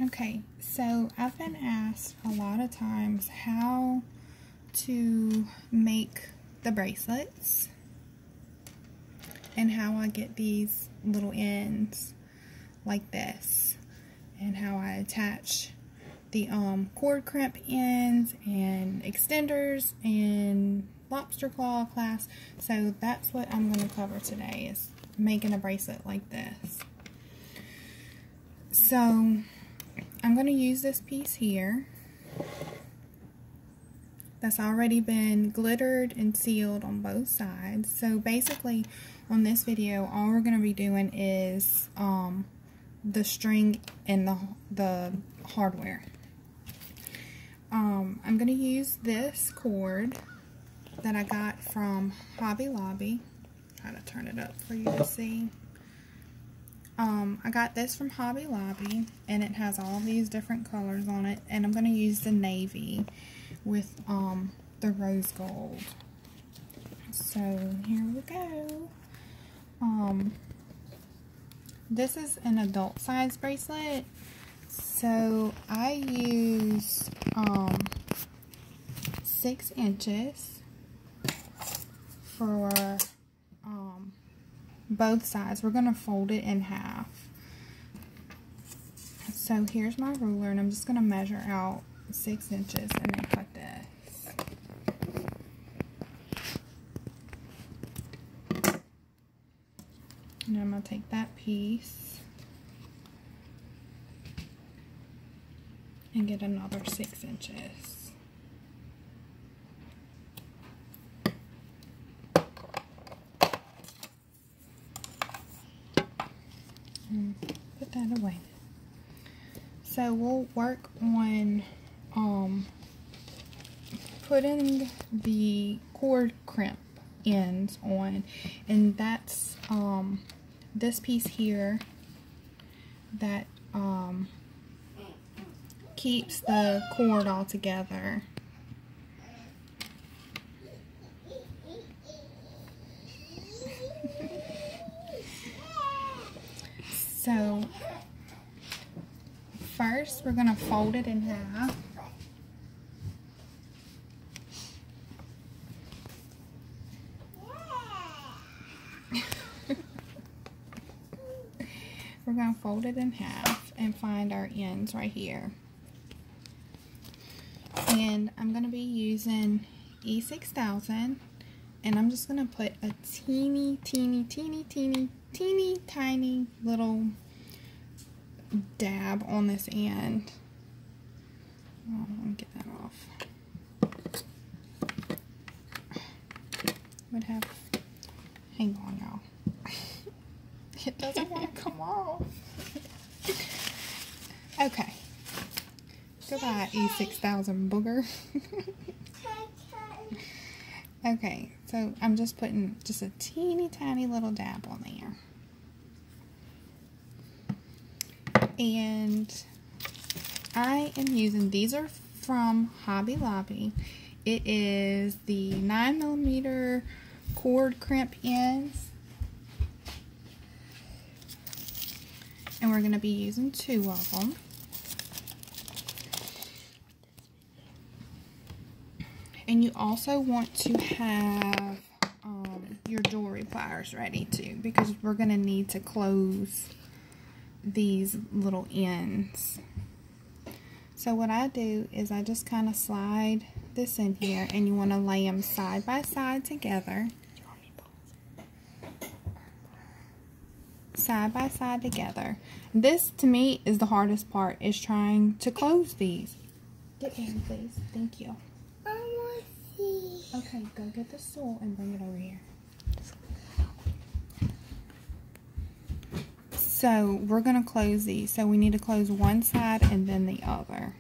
Okay, so I've been asked a lot of times how to make the bracelets and how I get these little ends like this and how I attach the cord crimp ends and extenders and lobster claw clasps. So that's what I'm going to cover today, is making a bracelet like this. So I'm going to use this piece here that's already been glittered and sealed on both sides. So basically on this video all we're going to be doing is the string and the hardware. I'm going to use this cord that I got from Hobby Lobby. Try to turn it up for you to see. I got this from Hobby Lobby, and it has all these different colors on it, and I'm going to use the navy with the rose gold. So here we go. This is an adult size bracelet, so I use 6 inches for both sides. We're going to fold it in half. So here's my ruler, and I'm just going to measure out 6 inches and then cut this. And I'm going to take that piece and get another 6 inches. And put that away. So we'll work on putting the cord crimp ends on, and that's this piece here that keeps the cord all together. So first we're going to fold it in half. We're going to fold it in half and find our ends right here. And I'm going to be using E6000, and I'm just going to put a teeny tiny little dab on this end. Oh, let me get that off. Would have, hang on y'all. It doesn't want to come off. Okay. Goodbye, E6000 booger. Okay, so I'm just putting just a teeny tiny little dab on there. And I am using, these are from Hobby Lobby. It is the 9mm cord crimp ends. And we're going to be using 2 of them. And you also want to have your jewelry pliers ready too, because we're going to need to close these little ends. So what I do is I just kind of slide this in here, and you want to lay them side by side together. Side by side together. This to me is the hardest part, is trying to close these. Get down, please. Thank you. I want to see. Okay, go get the stool and bring it over here. So we're going to close these. So we need to close one side and then the other.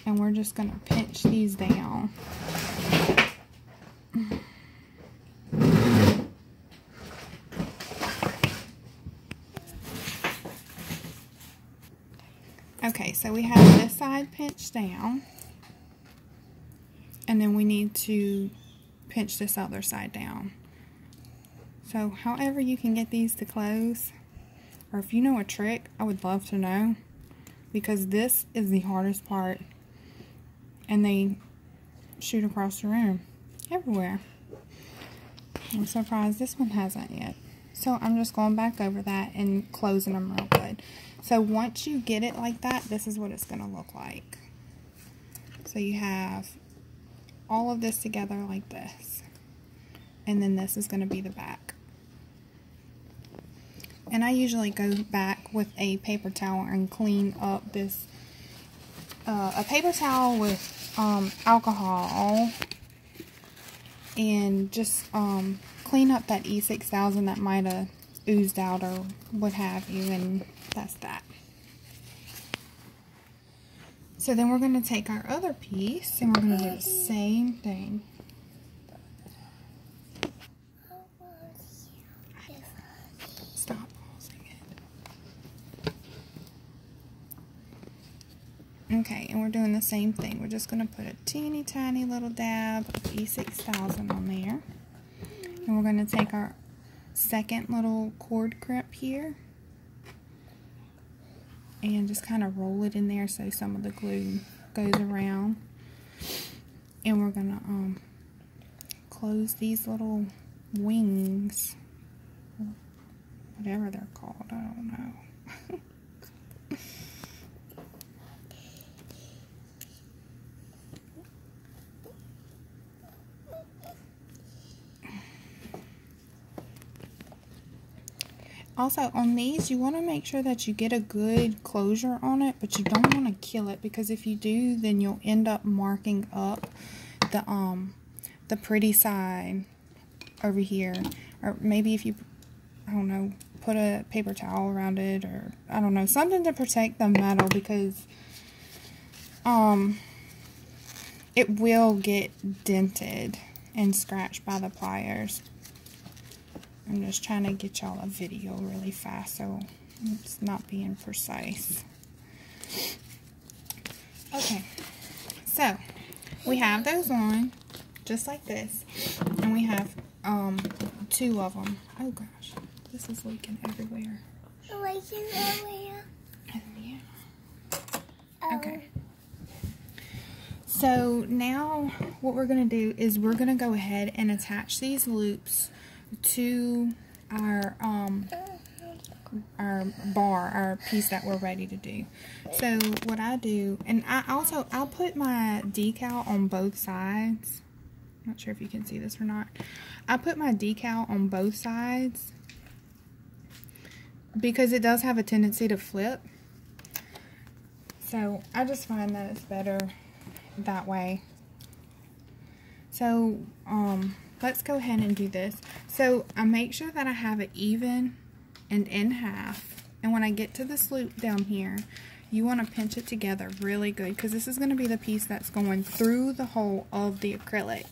And we're just going to pinch these down. Okay, so we have this side pinched down. And then we need to pinch this other side down. So however you can get these to close, or if you know a trick, I would love to know. because this is the hardest part, and they shoot across the room everywhere. I'm surprised this one hasn't yet. So I'm just going back over that and closing them real good. So once you get it like that, this is what it's going to look like. So you have all of this together like this. And then this is going to be the back. And I usually go back with a paper towel and clean up this, a paper towel with alcohol, and just clean up that E6000 that might have oozed out or what have you, and that's that. So then we're going to take our other piece and we're going to do the same thing. Stop pausing it. Okay, and we're doing the same thing. We're just going to put a teeny tiny little dab of E6000 on there. And we're going to take our second little cord crimp here and just kind of roll it in there so some of the glue goes around. And we're going to close these little wings, whatever they're called, I don't know. Also, on these, you want to make sure that you get a good closure on it, but you don't want to kill it, because if you do, then you'll end up marking up the pretty side over here. Or maybe if you, I don't know, put a paper towel around it, or I don't know, something to protect the metal, because it will get dented and scratched by the pliers. I'm just trying to get y'all a video really fast, so it's not being precise. Okay, so we have those on just like this, and we have two of them. Oh gosh, this is leaking everywhere. Leaking everywhere. Yeah. Okay. So now what we're going to do is we're going to go ahead and attach these loops to our bar, our piece that we're ready to do. So what I do, and I'll put my decal on both sides. I'm not sure if you can see this or not. I put my decal on both sides because it does have a tendency to flip. So I just find that it's better that way. So let's go ahead and do this. So I make sure that I have it even and in half. And when I get to this loop down here, you want to pinch it together really good, because this is going to be the piece that's going through the hole of the acrylic.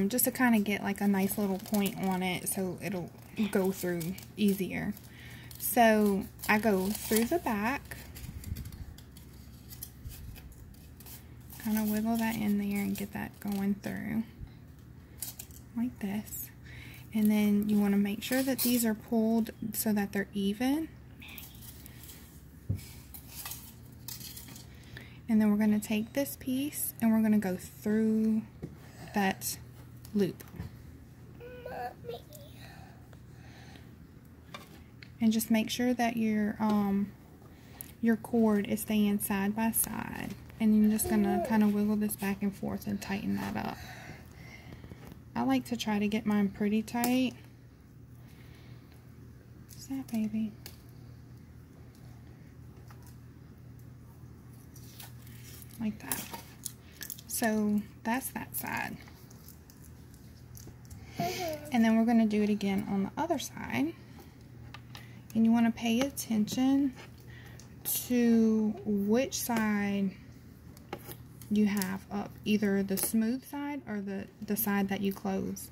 Just to kind of get like a nice little point on it so it'll go through easier. So I go through the back. Kind of wiggle that in there and get that going through like this. And then you want to make sure that these are pulled so that they're even. And then we're going to take this piece and we're going to go through that loop. Mommy. And just make sure that your cord is staying side by side. And you're just going to kind of wiggle this back and forth and tighten that up. I like to try to get mine pretty tight. What's that, baby? Like that. So that's that side. And then we're going to do it again on the other side. And you want to pay attention to which side you have up, either the smooth side or the side that you close.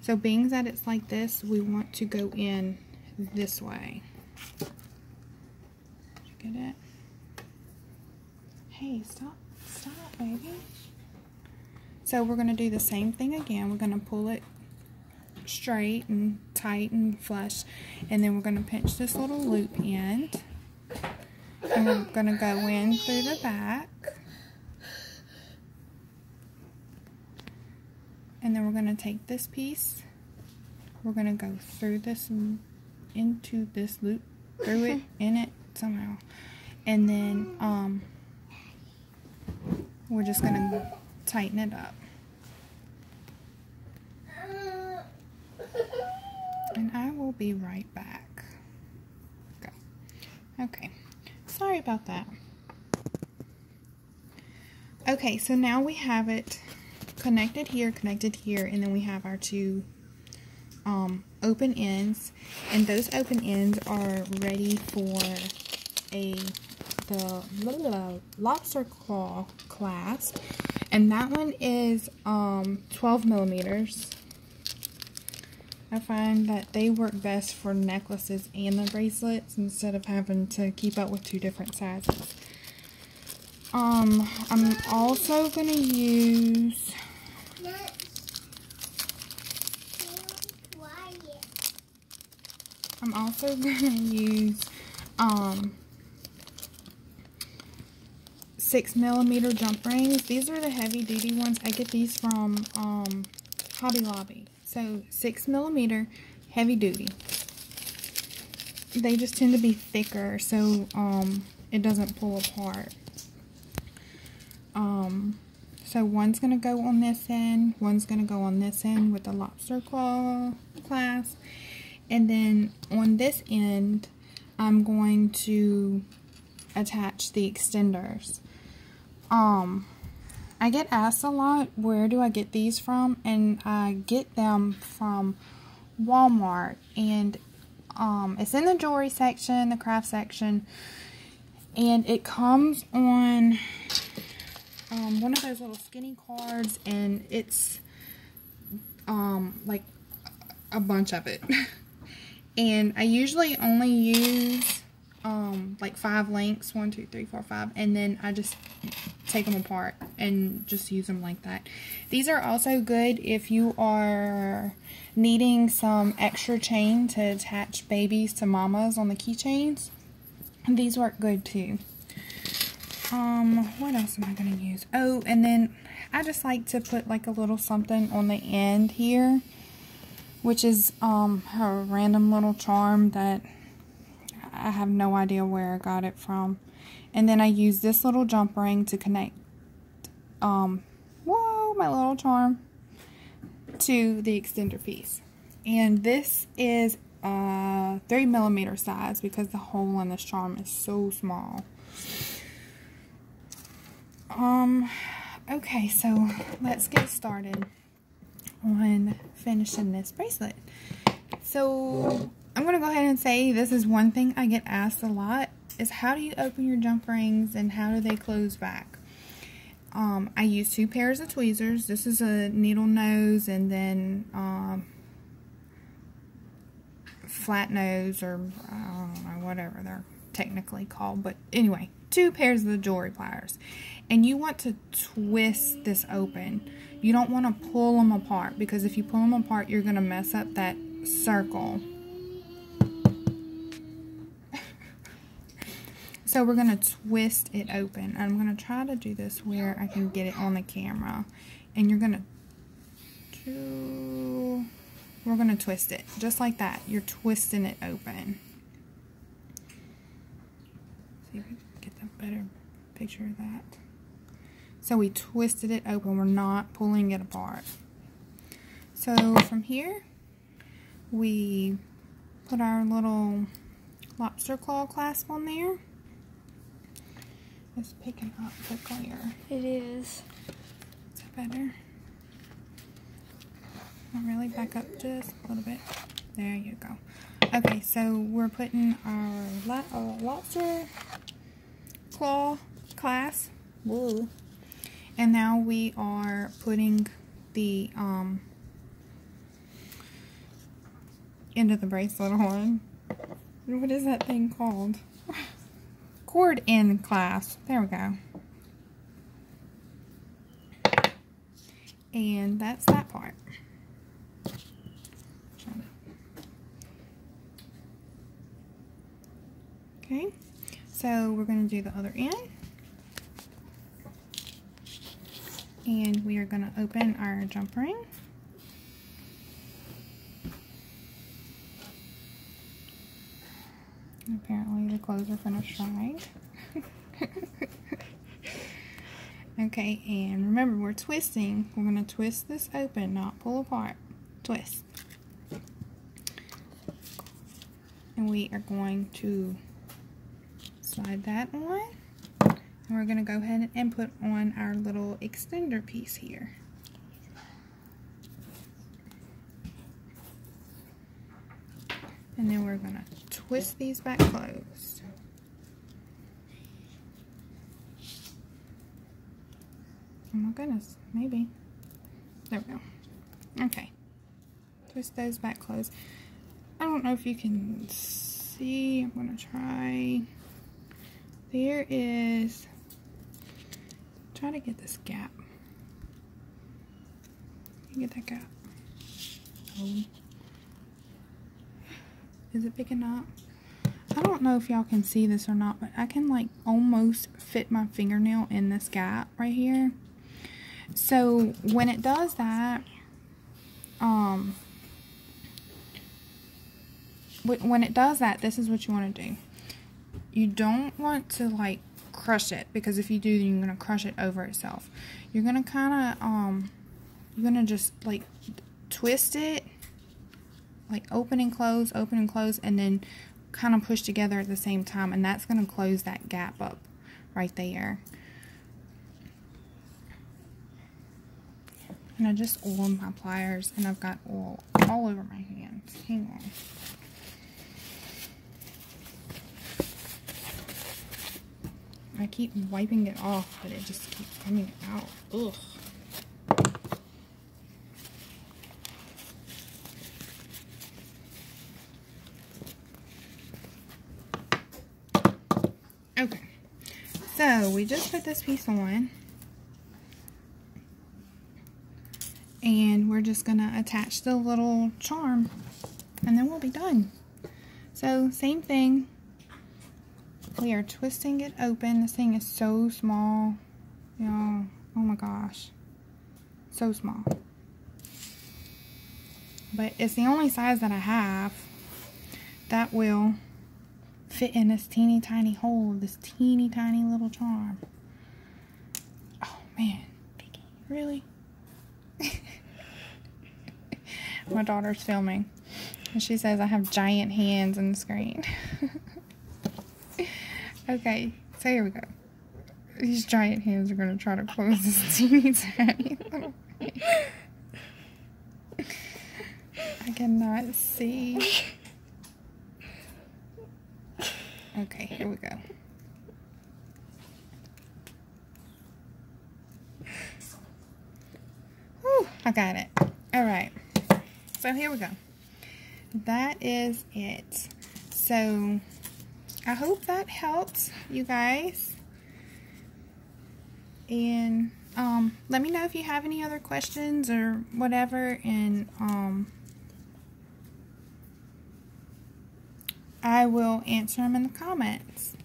So being that it's like this, we want to go in this way. Did you get it? Hey, stop, baby. So we're going to do the same thing again. We're going to pull it straight and tight and flush, and then we're going to pinch this little loop end. And we're going to go in through the back. And then we're going to take this piece. We're going to go through this, into this loop, through it, in it, somehow. And then we're just going to tighten it up. And I will be right back. Go. Okay. Sorry about that. Okay, so now we have it connected here, and then we have our two open ends, and those open ends are ready for the lobster claw clasp, and that one is 12 millimeters. I find that they work best for necklaces and the bracelets instead of having to keep up with two different sizes. I'm also going to use I'm also going to use 6mm jump rings. These are the heavy duty ones. I get these from Hobby Lobby. So 6mm heavy duty. They just tend to be thicker, so it doesn't pull apart. So one's going to go on this end, one's going to go on this end with the lobster claw clasp. And then on this end, I'm going to attach the extenders. I get asked a lot, where do I get these from? And I get them from Walmart. And it's in the jewelry section, the craft section. And it comes on one of those little skinny cards. And it's like a bunch of it. And I usually only use like 5 links, 1, 2, 3, 4, 5, and then I just take them apart and just use them like that. These are also good if you are needing some extra chain to attach babies to mamas on the keychains. These work good too. What else am I going to use? Oh, and then I just like to put like a little something on the end here, which is a random little charm that I have no idea where I got it from. And then I use this little jump ring to connect whoa, my little charm to the extender piece. And this is 3mm size because the hole in this charm is so small. Okay, so let's get started on finishing this bracelet. So I'm going to go ahead and say this is one thing I get asked a lot, is how do you open your jump rings and how do they close back? I use 2 pairs of tweezers. This is a needle nose and then flat nose, or I don't know, whatever they're technically called. But anyway, 2 pairs of the jewelry pliers. And you want to twist this open. You don't want to pull them apart, because if you pull them apart, you're going to mess up that circle. So we're going to twist it open. I'm going to try to do this where I can get it on the camera. And you're going to... We're going to twist it. Just like that. You're twisting it open. See if we can get a better picture of that. So we twisted it open. We're not pulling it apart. So from here, we put our little lobster claw clasp on there. It's picking up the glare. It is. Is that better? Not really. Back up just a little bit. There you go. Okay, so we're putting our lobster claw clasp. Whoa. And now we are putting the end of the bracelet on. What is that thing called? Cord end clasp. There we go. And that's that part. Okay. So we're going to do the other end. And we are going to open our jump ring. Apparently the clothes are finished drying. Okay, and remember, we're twisting. We're going to twist this open, not pull apart. Twist. And we are going to slide that on. And we're going to go ahead and put on our little extender piece here. And then we're going to twist these back closed. Oh my goodness, maybe. There we go. Okay. Twist those back closed. I don't know if you can see. I'm going to try. There is. Try to get this gap. You get that gap. Oh. Is it picking up? I don't know if y'all can see this or not, but I can like almost fit my fingernail in this gap right here. So when it does that, this is what you want to do. You don't want to like crush it, because if you do, then you're going to crush it over itself. You're going to kind of, you're going to just like twist it, like open and close, and then kind of push together at the same time, and that's going to close that gap up right there. And I just oiled my pliers, and I've got oil all over my hands. Hang on. I keep wiping it off, but it just keeps coming out. Ugh. Okay. So, we just put this piece on. And we're just going to attach the little charm, and then we'll be done. So, same thing. We are twisting it open. This thing is so small. Y'all, oh my gosh. So small. But it's the only size that I have that will fit in this teeny tiny hole, this teeny tiny little charm. Oh man, Piggy, really? My daughter's filming, and she says I have giant hands in the screen. Okay, so here we go. These giant hands are going to try to close this teeny tiny little thing. I cannot see. Okay, here we go. Whew, I got it. Alright. So here we go. That is it. So I hope that helps you guys. And let me know if you have any other questions or whatever, and I will answer them in the comments.